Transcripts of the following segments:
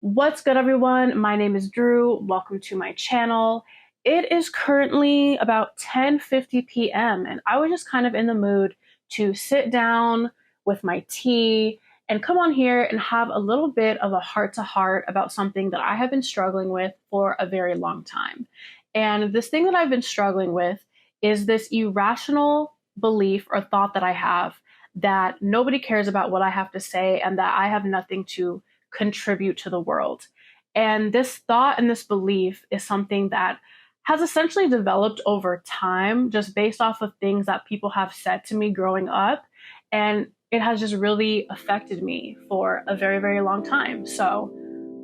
What's good, everyone? My name is Drew. Welcome to my channel. It is currently about 10:50 p.m. and I was just kind of in the mood to sit down with my tea and come on here and have a little bit of a heart-to-heart about something that I have been struggling with for a very long time. And this thing that I've been struggling with is this irrational belief or thought that I have that nobody cares about what I have to say and that I have nothing to contribute to the world. And this thought and this belief is something that has essentially developed over time just based off of things that people have said to me growing up. And it has just really affected me for a very, very long time. So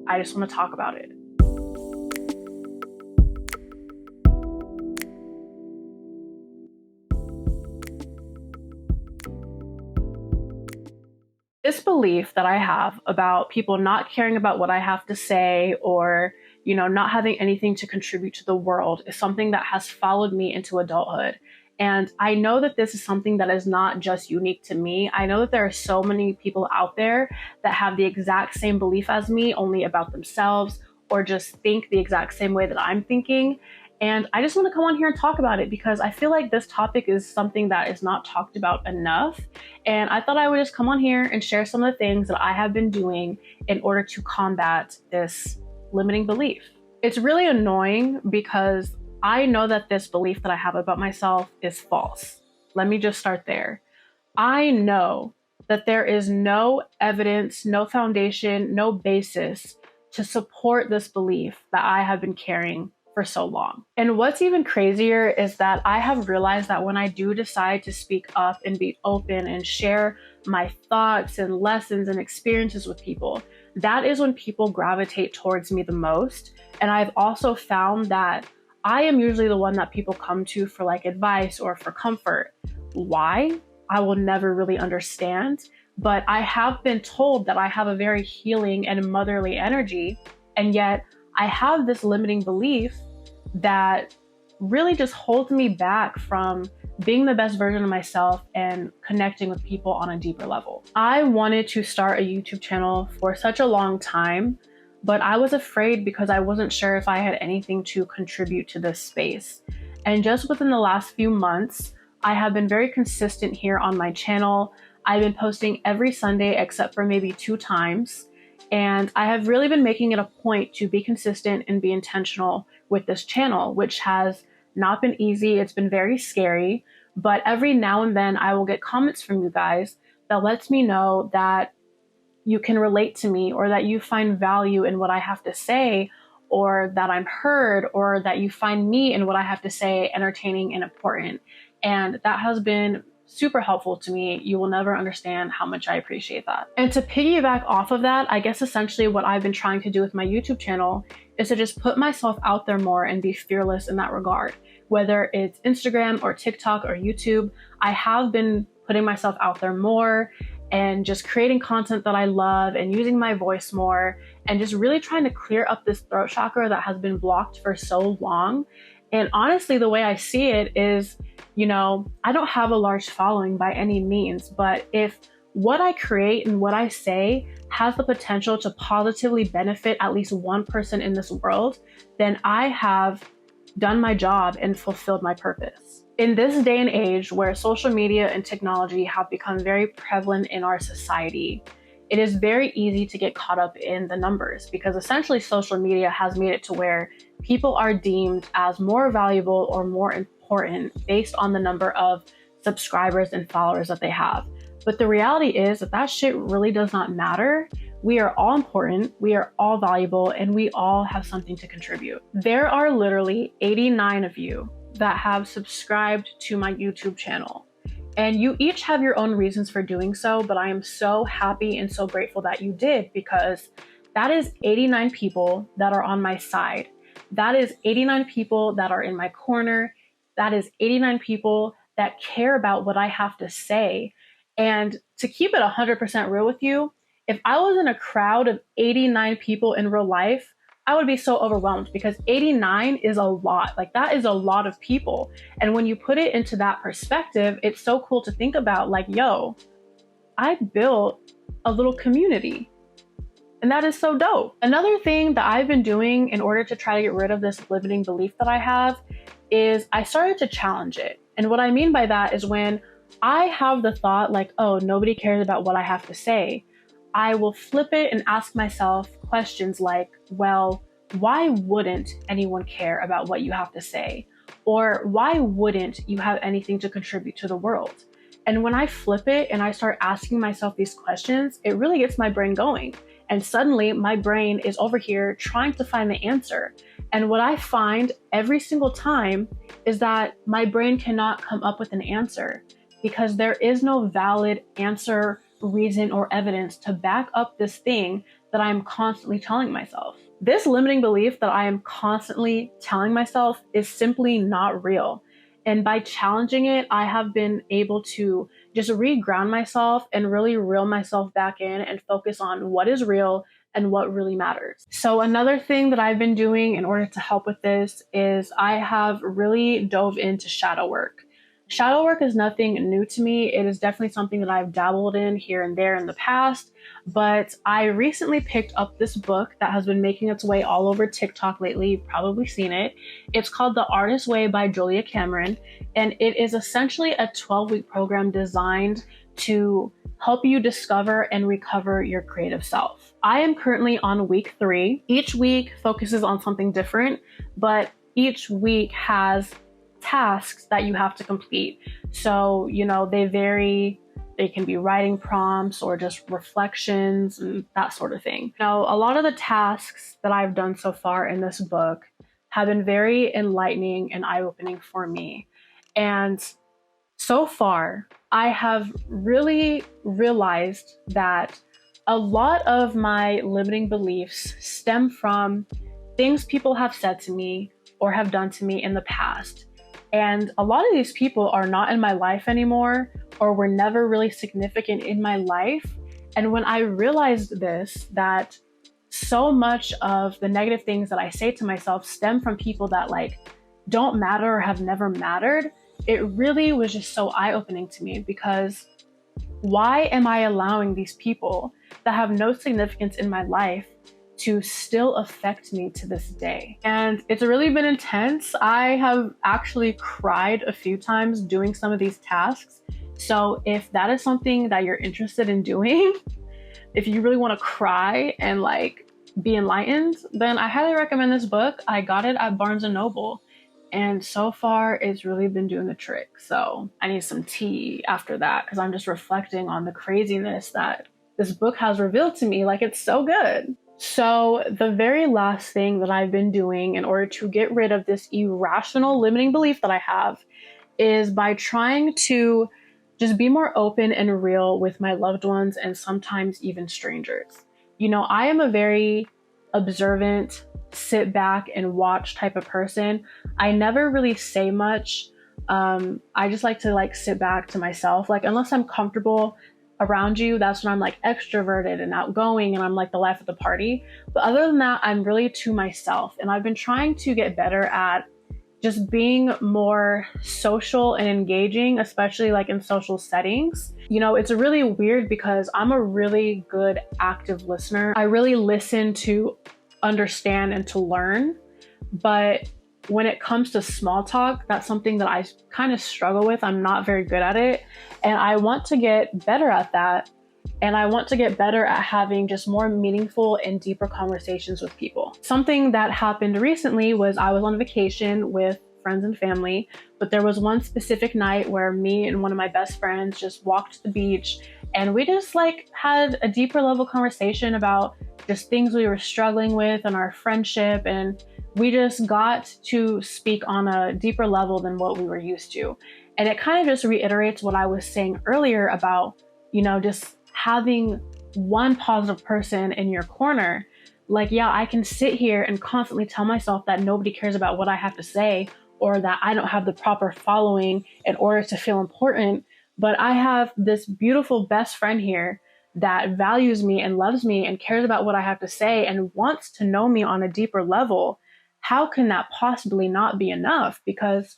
I just want to talk about it. This belief that I have about people not caring about what I have to say or, not having anything to contribute to the world is something that has followed me into adulthood. And I know that this is something that is not just unique to me. I know that there are so many people out there that have the exact same belief as me, only about themselves, or just think the exact same way that I'm thinking. And I just want to come on here and talk about it because I feel like this topic is something that is not talked about enough. And I thought I would just come on here and share some of the things that I have been doing in order to combat this limiting belief. It's really annoying because I know that this belief that I have about myself is false. Let me just start there. I know that there is no evidence, no foundation, no basis to support this belief that I have been carrying for so long. And what's even crazier is that I have realized that when I do decide to speak up and be open and share my thoughts and lessons and experiences with people, that is when people gravitate towards me the most. And I've also found that I am usually the one that people come to for advice or for comfort. Why? I will never really understand. But I have been told that I have a very healing and motherly energy, and yet I have this limiting belief that really just holds me back from being the best version of myself and connecting with people on a deeper level. I wanted to start a YouTube channel for such a long time, but I was afraid because I wasn't sure if I had anything to contribute to this space. And just within the last few months, I have been very consistent here on my channel. I've been posting every Sunday except for maybe 2 times. And I have really been making it a point to be consistent and be intentional with this channel, which has not been easy. It's been very scary, but every now and then I will get comments from you guys that lets me know that you can relate to me or that you find value in what I have to say or that I'm heard or that you find me and what I have to say entertaining and important. And that has been super helpful to me. You will never understand how much I appreciate that. And to piggyback off of that, I guess essentially what I've been trying to do with my YouTube channel is to just put myself out there more and be fearless in that regard. Whether it's Instagram or TikTok or YouTube, I have been putting myself out there more and just creating content that I love and using my voice more and just really trying to clear up this throat chakra that has been blocked for so long. And honestly, the way I see it is, I don't have a large following by any means, but if what I create and what I say has the potential to positively benefit at least one person in this world, then I have done my job and fulfilled my purpose. In this day and age where social media and technology have become very prevalent in our society, it is very easy to get caught up in the numbers because essentially social media has made it to where people are deemed as more valuable or more important based on the number of subscribers and followers that they have. But the reality is that shit really does not matter. We are all important, we are all valuable, and we all have something to contribute. There are literally 89 of you that have subscribed to my YouTube channel. And you each have your own reasons for doing so, but I am so happy and so grateful that you did because that is 89 people that are on my side. That is 89 people that are in my corner. That is 89 people that care about what I have to say. And to keep it 100% real with you, if I was in a crowd of 89 people in real life, I would be so overwhelmed because 89 is a lot. That is a lot of people. And when you put it into that perspective, it's so cool to think about yo, I built a little community. And that is so dope. Another thing that I've been doing in order to try to get rid of this limiting belief that I have is I started to challenge it. And what I mean by that is when I have the thought like, oh, nobody cares about what I have to say, I will flip it and ask myself questions like, well, why wouldn't anyone care about what you have to say? Or why wouldn't you have anything to contribute to the world? And when I flip it and I start asking myself these questions, it really gets my brain going. And suddenly my brain is over here trying to find the answer. And what I find every single time is that my brain cannot come up with an answer because there is no valid answer, reason, or evidence to back up this thing that I'm constantly telling myself. This limiting belief that I am constantly telling myself is simply not real. And by challenging it, I have been able to just re-ground myself and really reel myself back in and focus on what is real and what really matters. So another thing that I've been doing in order to help with this is I have really dove into shadow work. Shadow work is nothing new to me. It is definitely something that I've dabbled in here and there in the past, but I recently picked up this book that has been making its way all over TikTok lately. You've probably seen it. It's called The Artist's Way by Julia Cameron, and it is essentially a 12-week program designed to help you discover and recover your creative self. I am currently on week 3. Each week focuses on something different, but each week has tasks that you have to complete. So, they vary. They can be writing prompts or just reflections and that sort of thing. Now, a lot of the tasks that I've done so far in this book have been very enlightening and eye-opening for me. And so far, I have really realized that a lot of my limiting beliefs stem from things people have said to me or have done to me in the past. And a lot of these people are not in my life anymore or were never really significant in my life. And when I realized this, that so much of the negative things that I say to myself stem from people that don't matter or have never mattered, it really was just so eye-opening to me, because why am I allowing these people that have no significance in my life to still affect me to this day? And it's really been intense. I have actually cried a few times doing some of these tasks. So if that is something that you're interested in doing, if you really want to cry and be enlightened, then I highly recommend this book. I got it at Barnes & Noble. And so far, it's really been doing the trick. So I need some tea after that, because I'm just reflecting on the craziness that this book has revealed to me. It's so good. So the very last thing that I've been doing in order to get rid of this irrational limiting belief that I have is by trying to just be more open and real with my loved ones and sometimes even strangers. I am a very observant, sit back and watch type of person. I never really say much. I just like to sit back to myself. Unless I'm comfortable around you, that's when I'm extroverted and outgoing and I'm the life of the party. But other than that, I'm really to myself. And I've been trying to get better at just being more social and engaging, especially in social settings. It's really weird because I'm a really good active listener. I really listen to understand and to learn. But when it comes to small talk, that's something that I kind of struggle with. I'm not very good at it. And I want to get better at that. And I want to get better at having just more meaningful and deeper conversations with people. Something that happened recently was I was on vacation with friends and family, but there was one specific night where me and one of my best friends just walked to the beach, and we just had a deeper level conversation about just things we were struggling with and our friendship, and we just got to speak on a deeper level than what we were used to. And it kind of just reiterates what I was saying earlier about, just having one positive person in your corner. I can sit here and constantly tell myself that nobody cares about what I have to say, or that I don't have the proper following in order to feel important. But I have this beautiful best friend here that values me and loves me and cares about what I have to say and wants to know me on a deeper level. How can that possibly not be enough? Because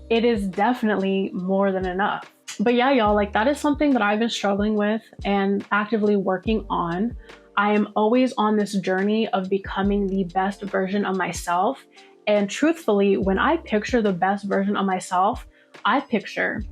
it is definitely more than enough. But yeah, y'all, that is something that I've been struggling with and actively working on. I am always on this journey of becoming the best version of myself. And truthfully, when I picture the best version of myself, I picture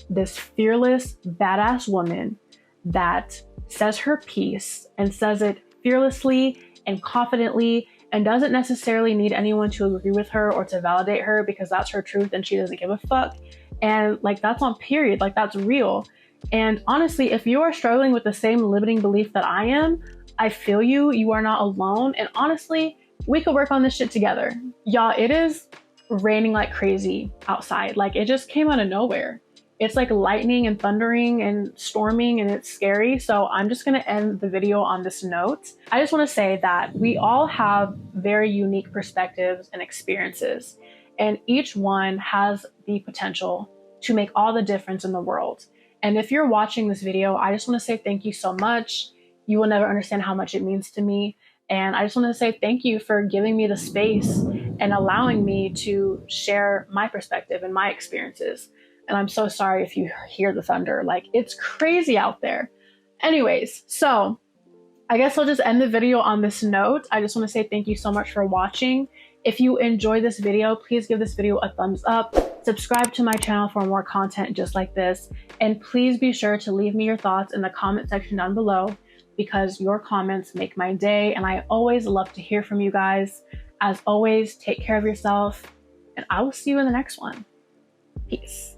this fearless, badass woman that says her piece and says it fearlessly and confidently and doesn't necessarily need anyone to agree with her or to validate her, because that's her truth and she doesn't give a fuck. And like, that's on period, like that's real. And honestly, if you are struggling with the same limiting belief that I am, I feel you. You are not alone. And honestly, we could work on this shit together. Y'all, it is raining like crazy outside. Like, it just came out of nowhere. It's like lightning and thundering and storming, and it's scary. So I'm just going to end the video on this note. I just want to say that we all have very unique perspectives and experiences, and each one has the potential to make all the difference in the world. And if you're watching this video, I just want to say thank you so much. You will never understand how much it means to me. And I just want to say thank you for giving me the space and allowing me to share my perspective and my experiences. And I'm so sorry if you hear the thunder. Like, it's crazy out there. Anyways, so I guess I'll just end the video on this note. I just want to say thank you so much for watching. If you enjoyed this video, please give this video a thumbs up. Subscribe to my channel for more content just like this. And please be sure to leave me your thoughts in the comment section down below, because your comments make my day. And I always love to hear from you guys. As always, take care of yourself, and I will see you in the next one. Peace.